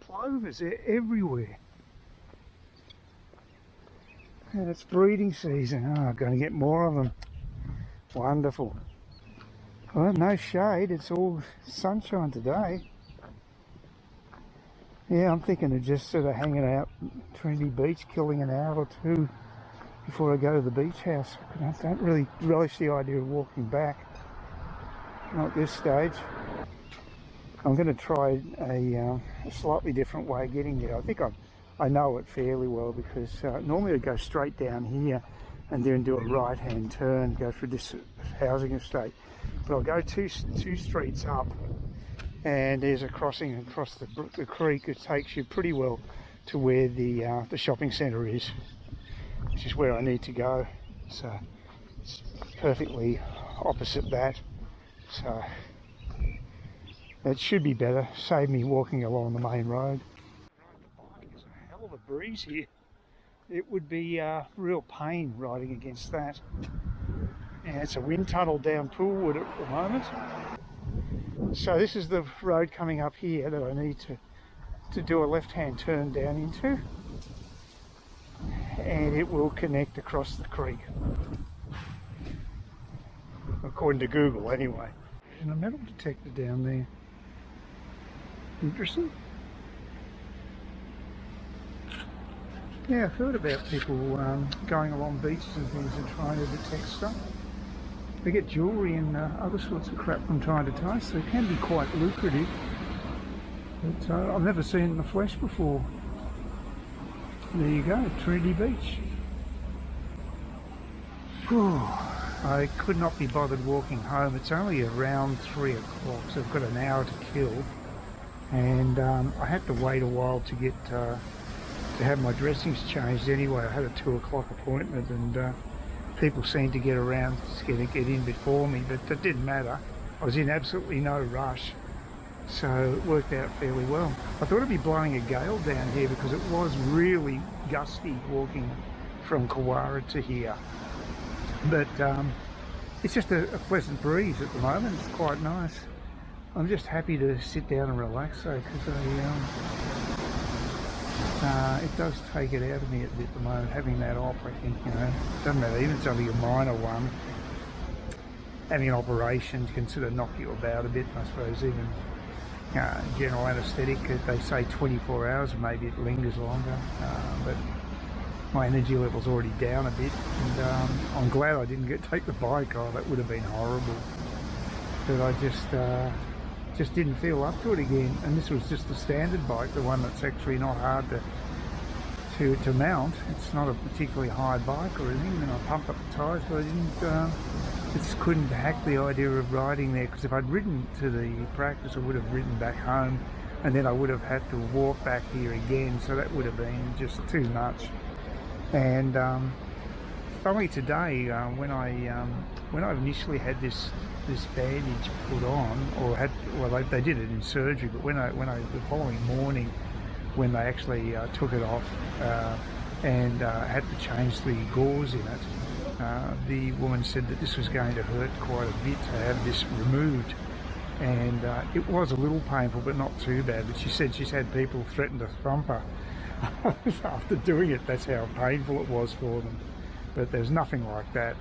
plovers, they're everywhere. And it's breeding season. Oh, I'm going to get more of them. Wonderful. Well, no shade, it's all sunshine today. Yeah, I'm thinking of just sort of hanging out Trinity Beach, killing an hour or two before I go to the beach house. I don't really relish the idea of walking back. Not at this stage. I'm going to try a slightly different way of getting there. I think I know it fairly well, because normally I go straight down here and then do a right-hand turn, go through this housing estate. But I'll go two streets up, and there's a crossing across the creek. It takes you pretty well to where the shopping centre is, which is where I need to go. So it's perfectly opposite that. So it should be better, save me walking along the main road. There's a hell of a breeze here. It would be real pain riding against that. Yeah, it's a wind tunnel down Poolwood at the moment. So this is the road coming up here that I need to do a left-hand turn down into, and it will connect across the creek, according to Google anyway. And a metal detector down there. Interesting. Yeah, I've heard about people going along beaches and things and trying to detect stuff. They get jewellery and other sorts of crap from time to time, so they can be quite lucrative. But I've never seen it in the flesh before. There you go, Trinity Beach. Whew. I could not be bothered walking home. It's only around 3 o'clock, so I've got an hour to kill. And I had to wait a while to get to have my dressings changed anyway. I had a 2 o'clock appointment, and people seemed to get around to get in before me, but it didn't matter. I was in absolutely no rush, so it worked out fairly well. I thought it'd be blowing a gale down here because it was really gusty walking from Kawara to here. But it's just a pleasant breeze at the moment. It's quite nice. I'm just happy to sit down and relax though, because it does take it out of me at the moment, having that op. I think, you know, it doesn't matter, even if it's only a minor one, having an operation can sort of knock you about a bit. I suppose even general anaesthetic, they say 24 hours, maybe it lingers longer, but my energy level's already down a bit, and I'm glad I didn't take the bike. Oh, that would have been horrible. But I just didn't feel up to it again, and this was just a standard bike, the one that's actually not hard to mount. It's not a particularly high bike or anything, and I pumped up the tyres, but I didn't just couldn't hack the idea of riding there, because if I'd ridden to the practice I would have ridden back home, and then I would have had to walk back here again, so that would have been just too much. And only today, when I initially had this bandage put on, or they did it in surgery, but when the following morning, when they actually took it off and had to change the gauze in it, the woman said that this was going to hurt quite a bit to have this removed, and it was a little painful but not too bad. But she said she's had people threaten to thump her after doing it. That's how painful it was for them. But there's nothing like that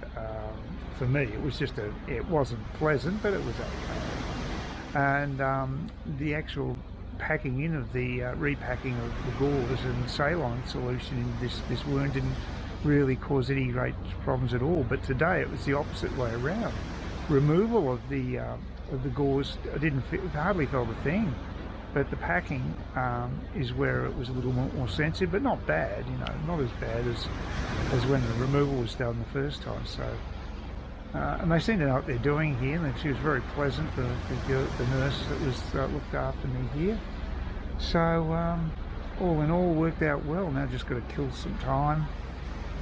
for me. It was just it wasn't pleasant, but it was okay. And the actual packing in of the repacking of the gauze and saline solution in this wound didn't really cause any great problems at all. But today it was the opposite way around. Removal of the gauze, I hardly felt a thing. But the packing is where it was a little more sensitive, but not bad, you know, not as bad as when the removal was done the first time. So, and they seem to know what they're doing here, and she was very pleasant, the nurse that was looked after me here. So, all in all, worked out well. Now just got to kill some time.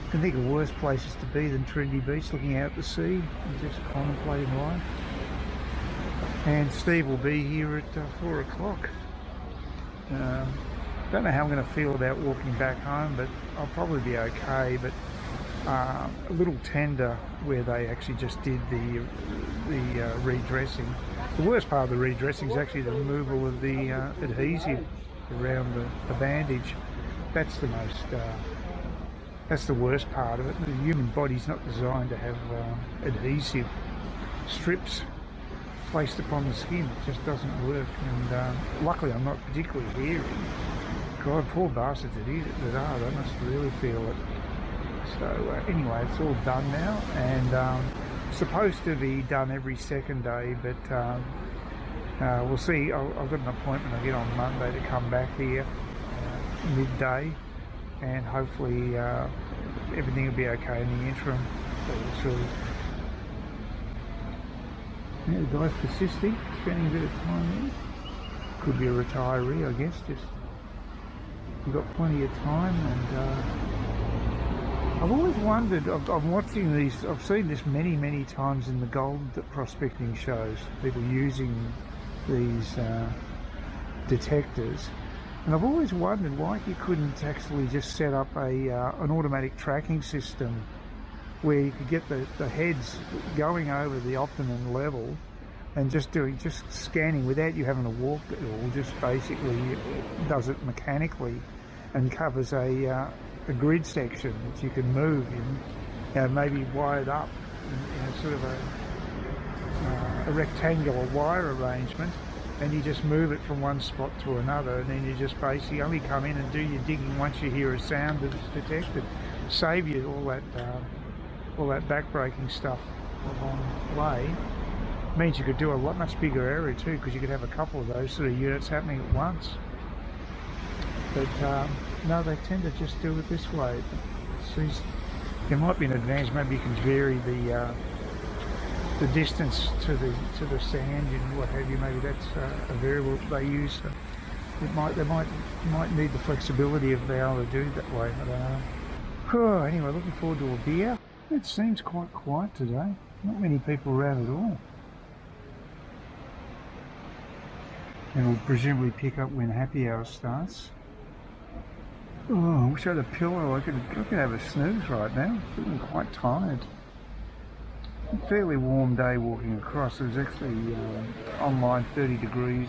I can think of worse places to be than Trinity Beach, looking out at the sea and just contemplating life. And Steve will be here at 4 o'clock. Don't know how I'm going to feel about walking back home, but I'll probably be okay. But a little tender where they actually just did the redressing. The worst part of the redressing is actually the removal of the adhesive. around the bandage. That's the most, that's the worst part of it. The human body's not designed to have adhesive strips placed upon the skin. It just doesn't work. And luckily I'm not particularly hairy. God, poor bastards that are, they must really feel it. So anyway, it's all done now, and supposed to be done every second day, but we'll see. I've got an appointment again on Monday to come back here midday, and hopefully everything will be okay in the interim. So it's really, yeah, the guy's persisting, spending a bit of time there. Could be a retiree, I guess. Just you've got plenty of time, and I've always wondered. I'm watching these. I've seen this many times in the gold prospecting shows. People using these detectors, and I've always wondered why you couldn't actually just set up an automatic tracking system where you could get the heads going over the optimum level and just scanning without you having to walk it all. Just basically does it mechanically and covers a grid section that you can move in, maybe wired up in sort of a rectangular wire arrangement, and you just move it from one spot to another, and then you just basically only come in and do your digging once you hear a sound that's detected. Save you all that back-breaking stuff along the way. Means you could do a much bigger area too, because you could have a couple of those sort of units happening at once. But no, they tend to just do it this way. There might be an advantage. Maybe you can vary the distance to the sand and what have you. Maybe that's a variable they use. They might need the flexibility of being able to do it that way. I don't know. Oh, anyway, looking forward to a beer. It seems quite quiet today. Not many people around at all. And we'll presumably pick up when happy hour starts. Oh, I wish I had a pillow. I could have a snooze right now. I'm feeling quite tired. A fairly warm day walking across. It was actually online 30 degrees,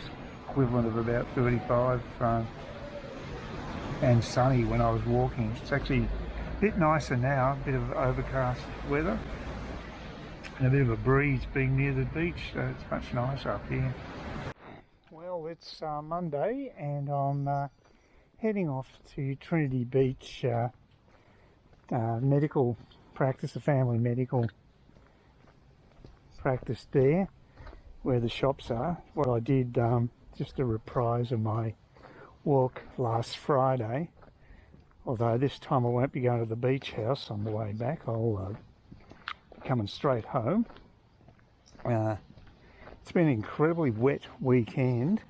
equivalent of about 35, and sunny when I was walking. It's actually a bit nicer now, a bit of overcast weather and a bit of a breeze being near the beach, so it's much nicer up here. Well, it's Monday, and I'm heading off to Trinity Beach medical practice, a family medical practice there, where the shops are. What I did, just a reprise of my walk last Friday, although this time I won't be going to the beach house on the way back. I'll be coming straight home. It's been an incredibly wet weekend,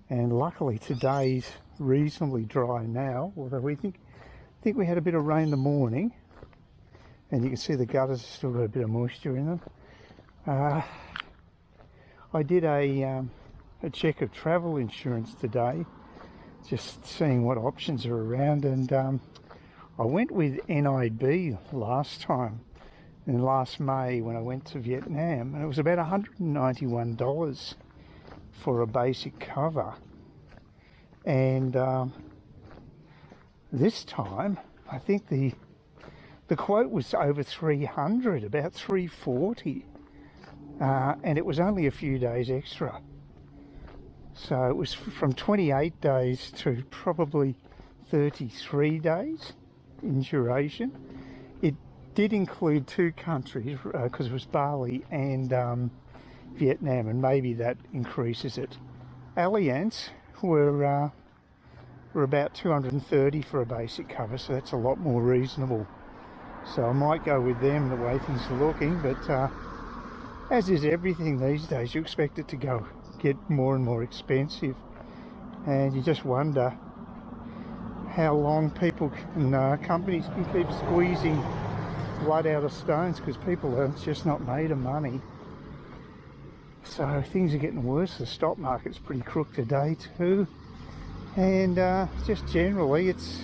and luckily today's reasonably dry now, although we think we had a bit of rain in the morning, and you can see the gutters have still got a bit of moisture in them. I did a check of travel insurance today, just seeing what options are around, and I went with NIB last time, in last May when I went to Vietnam, and it was about $191 for a basic cover. And this time I think the quote was over 300, about 340, and it was only a few days extra. So it was from 28 days to probably 33 days in duration. It did include two countries, because it was Bali and Vietnam, and maybe that increases it. Allianz were about 230 for a basic cover, so that's a lot more reasonable. So I might go with them the way things are looking, but as is everything these days, you expect it to get more and more expensive, and you just wonder how long people can, companies can keep squeezing blood out of stones, because people are just not made of money. So things are getting worse. The stock market's pretty crook today too, and just generally it's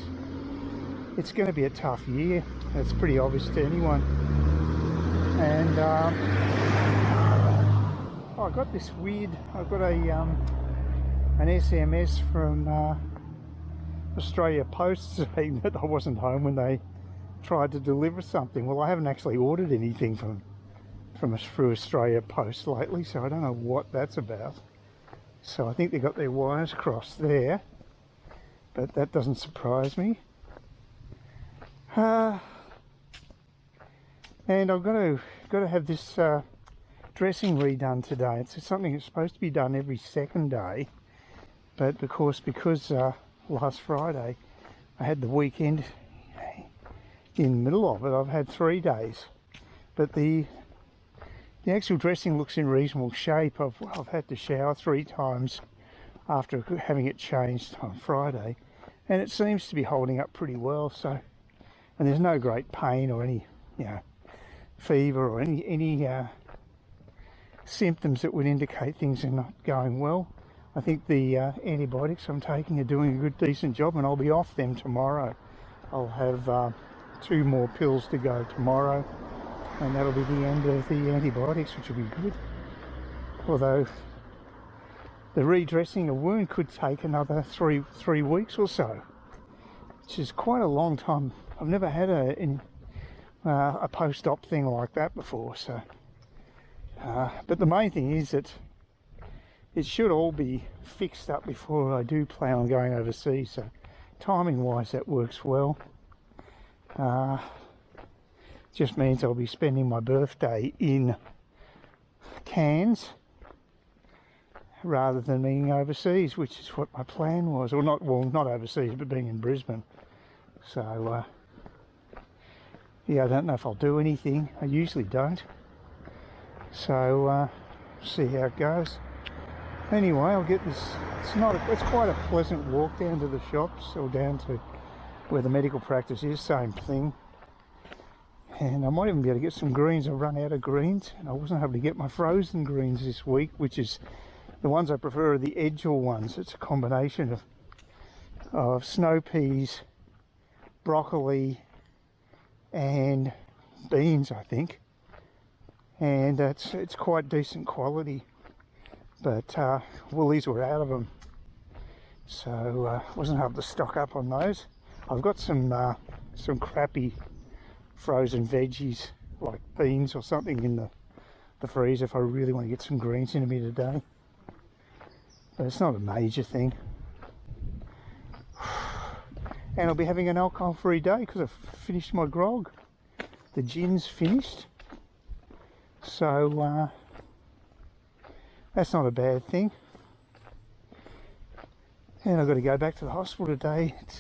going to be a tough year. It's pretty obvious to anyone. And I got this weird, I've got a an SMS from Australia Post saying that I wasn't home when they tried to deliver something. Well, I haven't actually ordered anything through Australia Post lately, so I don't know what that's about. So I think they got their wires crossed there, but that doesn't surprise me. And I've got to have this dressing redone today. It's something that's supposed to be done every second day, but because last Friday I had the weekend in the middle of it, I've had 3 days. But the actual dressing looks in reasonable shape. I've had to shower 3 times after having it changed on Friday, and it seems to be holding up pretty well. So, and there's no great pain or any, fever or any symptoms that would indicate things are not going well. I think the antibiotics I'm taking are doing a good, decent job, and I'll be off them tomorrow. I'll have 2 more pills to go tomorrow, and that'll be the end of the antibiotics, which will be good. Although the redressing a wound could take another three weeks or so, which is quite a long time. I've never had a post-op thing like that before. So, but the main thing is that it should all be fixed up before I do plan on going overseas. So, timing-wise, that works well. Just means I'll be spending my birthday in Cairns rather than being overseas, which is what my plan was. Or not overseas, but being in Brisbane. So yeah, I don't know if I'll do anything. I usually don't. So see how it goes. Anyway, I'll get this. It's quite a pleasant walk down to the shops, or down to where the medical practice is, same thing. And I might even be able to get some greens. I've run out of greens, and I wasn't able to get my frozen greens this week, which is the ones I prefer are the Edgel ones. It's a combination of snow peas, broccoli, and beans, I think. And it's quite decent quality. But Woolies were out of them, so wasn't able to stock up on those. I've got some crappy frozen veggies like beans or something in the freezer if I really want to get some greens into me today. But it's not a major thing. And I'll be having an alcohol-free day because I've finished my grog. The gin's finished. So that's not a bad thing. And I've got to go back to the hospital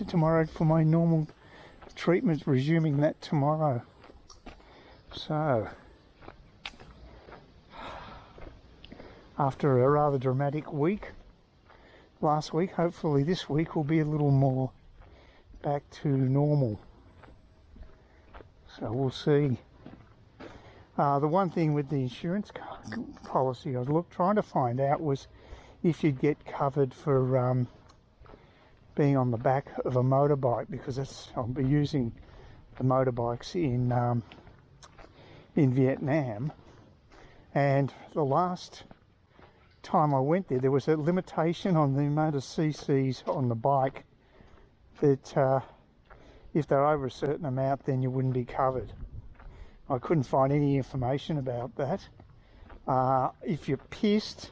tomorrow for my normal treatment, resuming that tomorrow. So, after a rather dramatic week last week, hopefully this week will be a little more back to normal. So we'll see. The one thing with the insurance policy I was trying to find out was if you'd get covered for being on the back of a motorbike, because I'll be using the motorbikes in Vietnam, and the last time I went there was a limitation on the amount of cc's on the bike that if they're over a certain amount then you wouldn't be covered. I couldn't find any information about that. If you're pissed,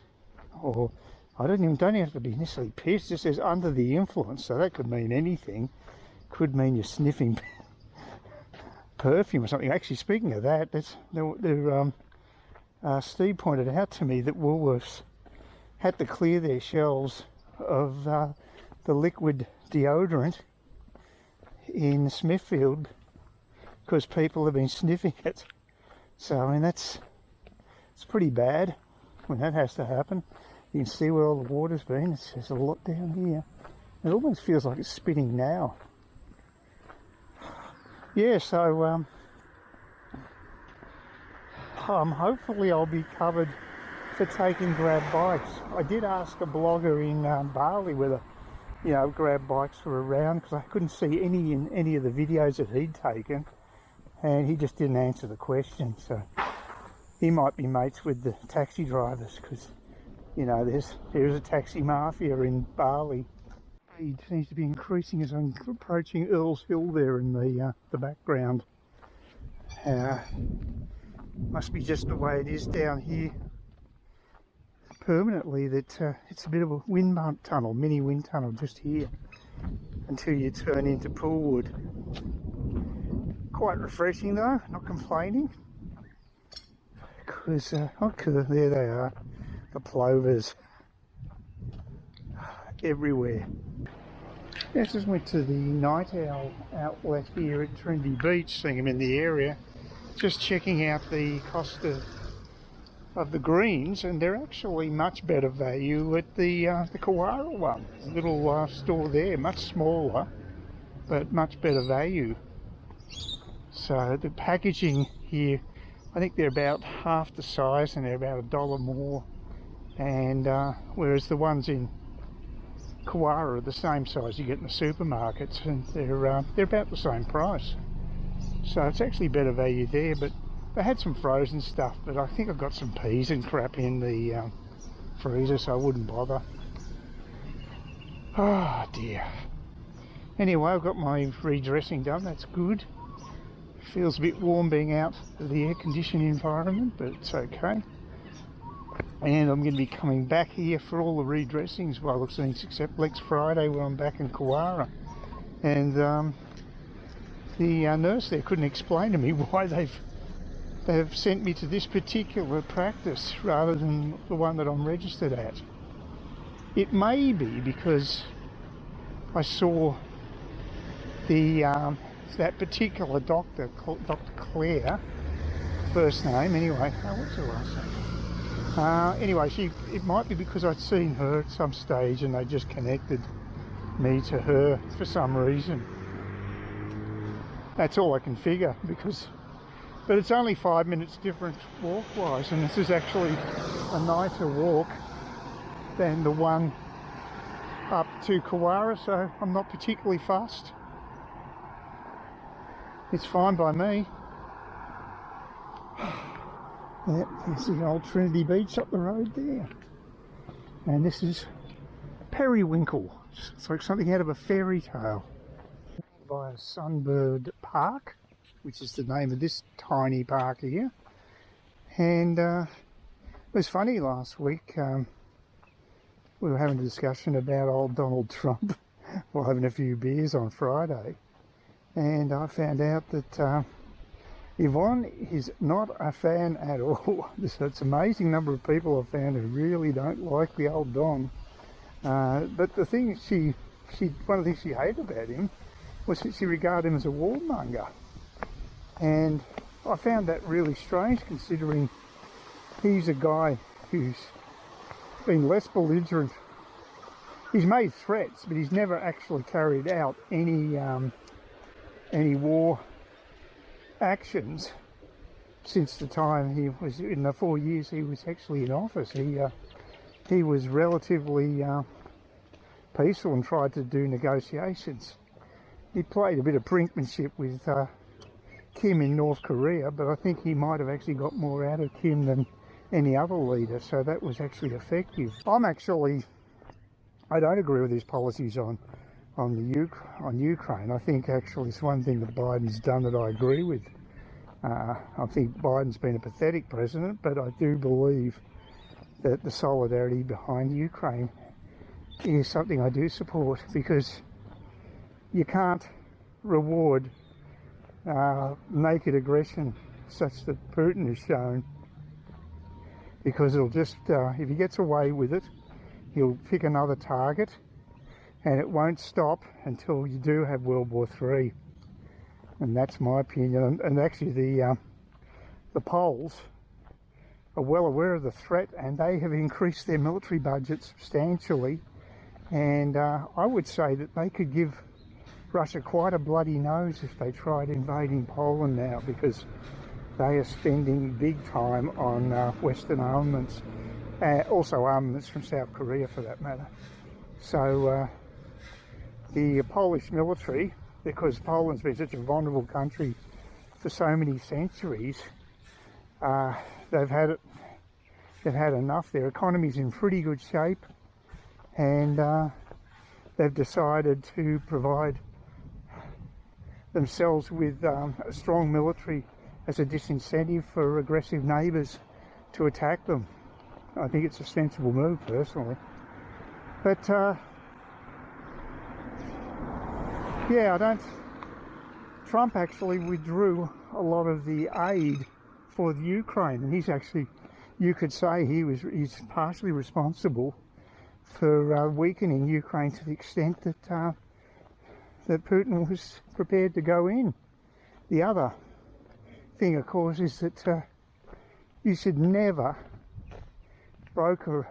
or don't even have to be necessarily pissed, it says under the influence, so that could mean anything. Could mean you're sniffing perfume or something. Actually, speaking of that, Steve pointed out to me that Woolworths had to clear their shelves of the liquid deodorant in Smithfield because people have been sniffing it. So I mean it's pretty bad when that has to happen. You can see where all the water's been. There's a lot down here. It almost feels like it's spitting now. Yeah, so hopefully I'll be covered for taking grab bikes. I did ask a blogger in Bali whether grab bikes were around, because I couldn't see any in any of the videos that he'd taken, and he just didn't answer the question. So he might be mates with the taxi drivers, because You know, there's a taxi mafia in Bali. It seems to be increasing as I'm approaching Earl's Hill there in the background. Must be just the way it is down here permanently, that it's a bit of a wind tunnel, mini wind tunnel just here until you turn into Poolwood. Quite refreshing though, not complaining. Because, there they are, the plovers everywhere. Yes, just went to the night owl outlet here at Trinity Beach, seeing them in the area, just checking out the cost of the greens, and they're actually much better value at the Kawara one, the little store there, much smaller, but much better value. So the packaging here, I think they're about half the size and they're about $1 more, and whereas the ones in Kawara are the same size you get in the supermarkets, and they're about the same price. So it's actually better value there. But they had some frozen stuff, but I think I've got some peas and crap in the freezer, so I wouldn't bother. Oh dear. Anyway, I've got my redressing done, that's good. Feels a bit warm being out of the air conditioned environment, but it's okay. And I'm going to be coming back here for all the redressings by the looks of things, except next Friday when I'm back in Kawara. And the nurse there couldn't explain to me why they've sent me to this particular practice rather than the one that I'm registered at. It may be because I saw that particular doctor, Dr. Claire, first name anyway. Oh, what's her last name? Anyway, it might be because I'd seen her at some stage and they just connected me to her for some reason. That's all I can figure, but it's only 5 minutes difference walk-wise, and this is actually a nicer walk than the one up to Kawara, so I'm not particularly fussed. It's fine by me. Yep, there's the old Trinity Beach up the road there. And this is Periwinkle. It's like something out of a fairy tale. By a Sunbird Park, which is the name of this tiny park here. And it was funny last week. We were having a discussion about old Donald Trump while having a few beers on Friday. And I found out that Yvonne is not a fan at all. It's an amazing number of people I've found who really don't like the old Don. But the thing one of the things she hated about him was that she regarded him as a warmonger. And I found that really strange, considering he's a guy who's been less belligerent. He's made threats, but he's never actually carried out any war actions since the time he was in the 4 years he was actually in office. He was relatively peaceful and tried to do negotiations. He played a bit of brinkmanship with Kim in North Korea, but I think he might have actually got more out of Kim than any other leader, so that was actually effective. I don't agree with his policies on Ukraine. I think actually it's one thing that Biden's done that I agree with. I think Biden's been a pathetic president, but I do believe that the solidarity behind Ukraine is something I do support, because you can't reward naked aggression such that Putin has shown, because it'll just, if he gets away with it, he'll pick another target, and it won't stop until you do have World War III. And that's my opinion. And actually the Poles are well aware of the threat, and they have increased their military budget substantially. And I would say that they could give Russia quite a bloody nose if they tried invading Poland now, because they are spending big time on Western armaments, also armaments from South Korea for that matter. So the Polish military, because Poland's been such a vulnerable country for so many centuries, they've had they've had enough. Their economy's in pretty good shape, and they've decided to provide themselves with a strong military as a disincentive for aggressive neighbours to attack them. I think it's a sensible move, personally. But yeah, Trump actually withdrew a lot of the aid for the Ukraine, and he's actually, you could say he's partially responsible for weakening Ukraine to the extent that that Putin was prepared to go in. The other thing, of course, is that you should never broker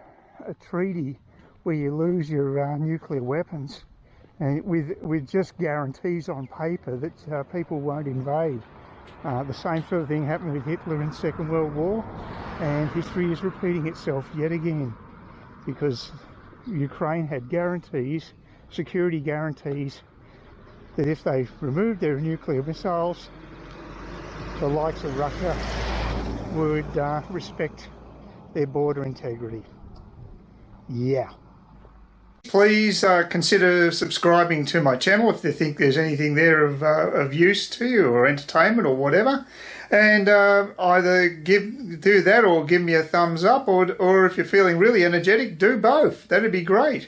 a treaty where you lose your nuclear weapons, and with just guarantees on paper that people won't invade. The same sort of thing happened with Hitler in the Second World War, and history is repeating itself yet again, because Ukraine had guarantees, security guarantees, that if they removed their nuclear missiles, the likes of Russia would respect their border integrity. Yeah. Please consider subscribing to my channel if you think there's anything there of use to you, or entertainment or whatever. And either do that or give me a thumbs up, or if you're feeling really energetic, do both. That'd be great.